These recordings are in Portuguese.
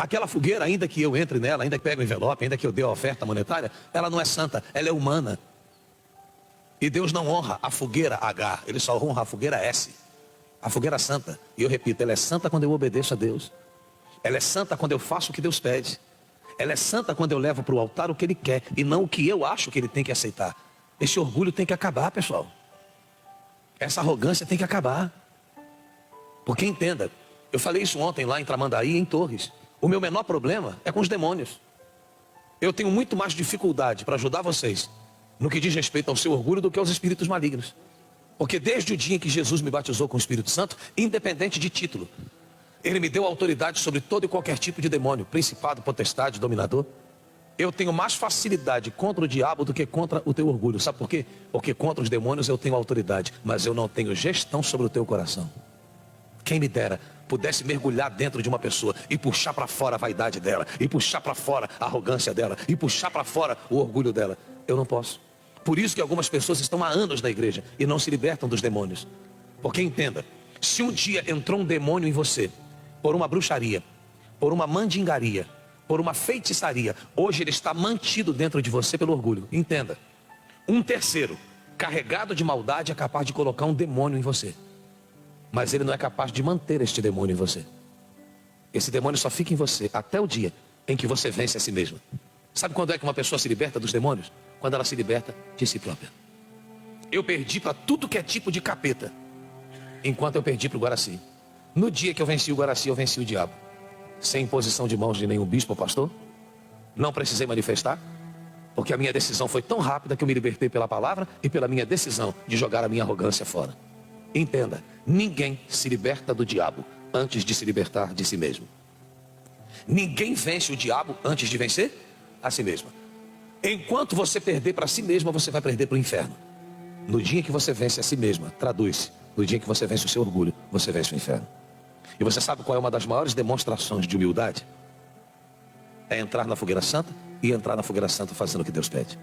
Aquela fogueira, ainda que eu entre nela, ainda que pegue o envelope, ainda que eu dê a oferta monetária, ela não é santa, ela é humana. E Deus não honra a fogueira H, Ele só honra a fogueira S. A fogueira santa. E eu repito, ela é santa quando eu obedeço a Deus. Ela é santa quando eu faço o que Deus pede. Ela é santa quando eu levo para o altar o que Ele quer e não o que eu acho que Ele tem que aceitar. Esse orgulho tem que acabar, pessoal. Essa arrogância tem que acabar. Porque entenda, eu falei isso ontem lá em Tramandaí, em Torres. O meu menor problema é com os demônios. Eu tenho muito mais dificuldade para ajudar vocês no que diz respeito ao seu orgulho do que aos espíritos malignos. Porque desde o dia em que Jesus me batizou com o Espírito Santo, independente de título, Ele me deu autoridade sobre todo e qualquer tipo de demônio, principado, potestade, dominador. Eu tenho mais facilidade contra o diabo do que contra o teu orgulho. Sabe por quê? Porque contra os demônios eu tenho autoridade, mas eu não tenho gestão sobre o teu coração. Quem me dera pudesse mergulhar dentro de uma pessoa e puxar para fora a vaidade dela, e puxar para fora a arrogância dela, e puxar para fora o orgulho dela. Eu não posso. Por isso que algumas pessoas estão há anos na igreja e não se libertam dos demônios. Porque entenda, se um dia entrou um demônio em você, por uma bruxaria, por uma mandingaria, por uma feitiçaria, hoje ele está mantido dentro de você pelo orgulho. Entenda, um terceiro, carregado de maldade, é capaz de colocar um demônio em você. Mas ele não é capaz de manter este demônio em você. Esse demônio só fica em você até o dia em que você vence a si mesmo. Sabe quando é que uma pessoa se liberta dos demônios? Quando ela se liberta de si própria. Eu perdi para tudo que é tipo de capeta, enquanto eu perdi para o Guaraci. No dia que eu venci o Guaraci, eu venci o diabo. Sem imposição de mãos de nenhum bispo ou pastor. Não precisei manifestar, porque a minha decisão foi tão rápida que eu me libertei pela palavra e pela minha decisão de jogar a minha arrogância fora. Entenda, ninguém se liberta do diabo antes de se libertar de si mesmo. Ninguém vence o diabo antes de vencer a si mesmo. Enquanto você perder para si mesma, você vai perder para o inferno. No dia que você vence a si mesma, traduz, no dia que você vence o seu orgulho, você vence o inferno. E você sabe qual é uma das maiores demonstrações de humildade? É entrar na fogueira santa e entrar na fogueira santa fazendo o que Deus pede.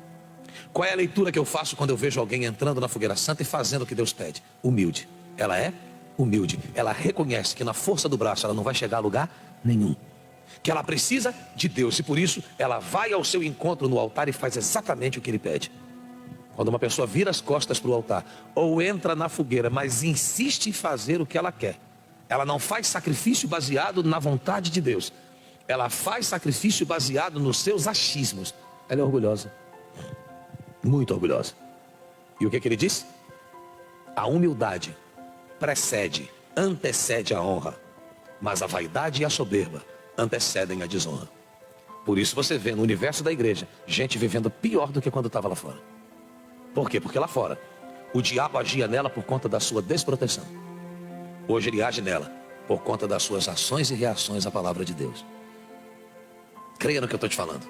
Qual é a leitura que eu faço quando eu vejo alguém entrando na fogueira santa e fazendo o que Deus pede? Humilde. Ela é humilde. Ela reconhece que na força do braço ela não vai chegar a lugar nenhum. Que ela precisa de Deus e por isso ela vai ao seu encontro no altar e faz exatamente o que Ele pede. Quando uma pessoa vira as costas para o altar ou entra na fogueira, mas insiste em fazer o que ela quer, ela não faz sacrifício baseado na vontade de Deus. Ela faz sacrifício baseado nos seus achismos. Ela é orgulhosa. Muito orgulhosa. E o que ele diz? A humildade precede, antecede a honra, mas a vaidade e a soberba antecedem a desonra. Por isso você vê no universo da igreja gente vivendo pior do que quando estava lá fora. Por quê? Porque lá fora o diabo agia nela por conta da sua desproteção. Hoje ele age nela por conta das suas ações e reações à palavra de Deus. Creia no que eu estou te falando.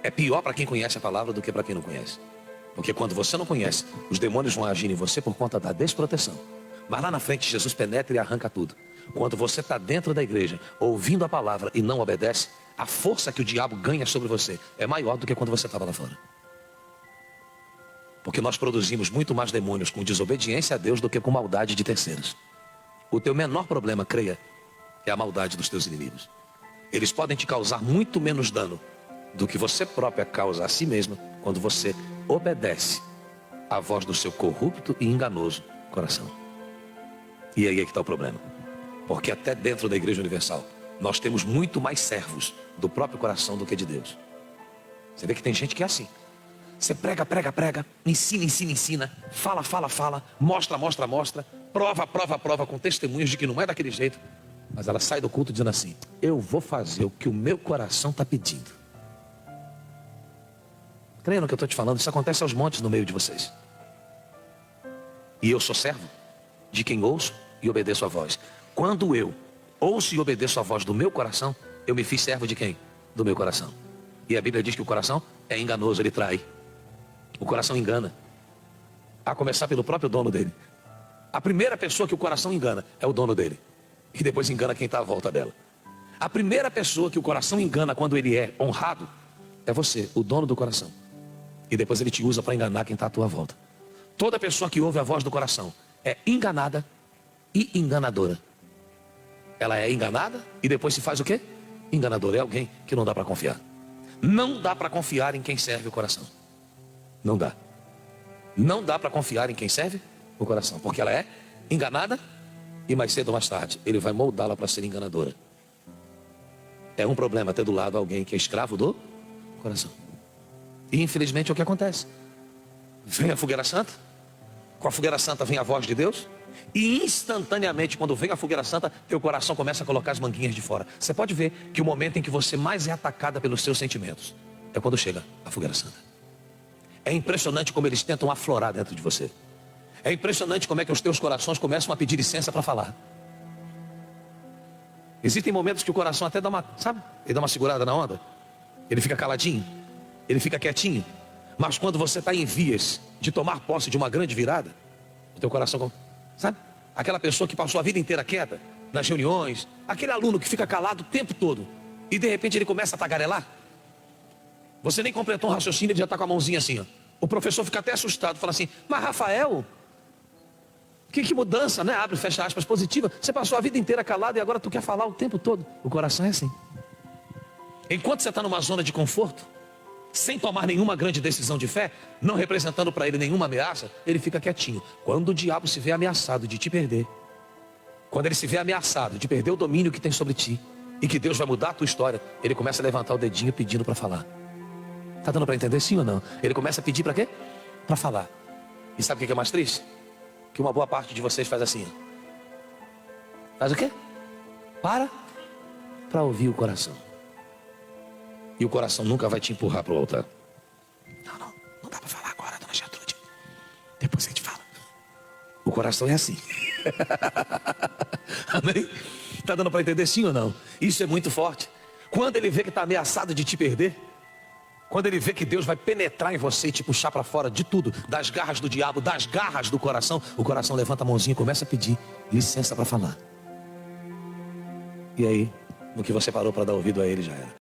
É pior para quem conhece a palavra do que para quem não conhece. Porque quando você não conhece, os demônios vão agir em você por conta da desproteção. Mas lá na frente Jesus penetra e arranca tudo. Quando você está dentro da igreja, ouvindo a palavra e não obedece, a força que o diabo ganha sobre você é maior do que quando você estava lá fora. Porque nós produzimos muito mais demônios com desobediência a Deus do que com maldade de terceiros. O teu menor problema, creia, é a maldade dos teus inimigos. Eles podem te causar muito menos dano do que você própria causa a si mesma quando você obedece à voz do seu corrupto e enganoso coração. E aí é que está o problema. Porque até dentro da Igreja Universal, nós temos muito mais servos do próprio coração do que de Deus. Você vê que tem gente que é assim. Você prega, prega, prega, ensina, ensina, ensina, fala, fala, fala, mostra, mostra, mostra, prova, prova, prova, com testemunhos de que não é daquele jeito. Mas ela sai do culto dizendo assim: eu vou fazer o que o meu coração está pedindo. Creia no que eu estou te falando, isso acontece aos montes no meio de vocês. E eu sou servo de quem ouço e obedeço a voz. Quando eu ouço e obedeço a voz do meu coração, eu me fiz servo de quem? Do meu coração. E a Bíblia diz que o coração é enganoso, ele trai. O coração engana. A começar pelo próprio dono dele. A primeira pessoa que o coração engana é o dono dele. E depois engana quem está à volta dela. A primeira pessoa que o coração engana quando ele é honrado é você, o dono do coração. E depois ele te usa para enganar quem está à tua volta. Toda pessoa que ouve a voz do coração é enganada e enganadora. Ela é enganada e depois se faz o quê? enganador, é alguém que não dá para confiar. Não dá para confiar em quem serve o coração. Não dá. Não dá para confiar em quem serve o coração, porque ela é enganada e mais cedo ou mais tarde ele vai moldá-la para ser enganadora. É um problema ter do lado alguém que é escravo do coração. E infelizmente é o que acontece. Vem a fogueira santa, com a fogueira santa vem a voz de Deus, e instantaneamente quando vem a fogueira santa, teu coração começa a colocar as manguinhas de fora. Você pode ver que o momento em que você mais é atacada pelos seus sentimentos é quando chega a fogueira santa. É impressionante como eles tentam aflorar dentro de você. É impressionante como é que os teus corações começam a pedir licença para falar. Existem momentos que o coração até dá uma, sabe? Ele dá uma segurada na onda. Ele fica caladinho. Ele fica quietinho. Mas quando você está em vias de tomar posse de uma grande virada, o teu coração, sabe? Aquela pessoa que passou a vida inteira quieta, nas reuniões, aquele aluno que fica calado o tempo todo, e de repente ele começa a tagarelar. Você nem completou um raciocínio, ele já está com a mãozinha assim, ó. O professor fica até assustado, fala assim, mas Rafael, que mudança, né? Abre e fecha aspas, positiva. Você passou a vida inteira calado e agora tu quer falar o tempo todo. O coração é assim. Enquanto você está numa zona de conforto, sem tomar nenhuma grande decisão de fé, não representando para ele nenhuma ameaça, ele fica quietinho. Quando o diabo se vê ameaçado de te perder, quando ele se vê ameaçado de perder o domínio que tem sobre ti, e que Deus vai mudar a tua história, ele começa a levantar o dedinho pedindo para falar. Tá dando para entender sim ou não? Ele começa a pedir para quê? Para falar. E sabe o que é mais triste? Que uma boa parte de vocês faz assim. Faz o quê? Para ouvir o coração. E o coração nunca vai te empurrar para o altar. Não dá para falar agora, dona Gertrude. Depois a gente fala. O coração é assim. Amém? Tá dando para entender sim ou não? Isso é muito forte. Quando ele vê que está ameaçado de te perder, quando ele vê que Deus vai penetrar em você e te puxar para fora de tudo, das garras do diabo, das garras do coração, o coração levanta a mãozinha e começa a pedir licença para falar. E aí, no que você parou para dar ouvido a ele, já era.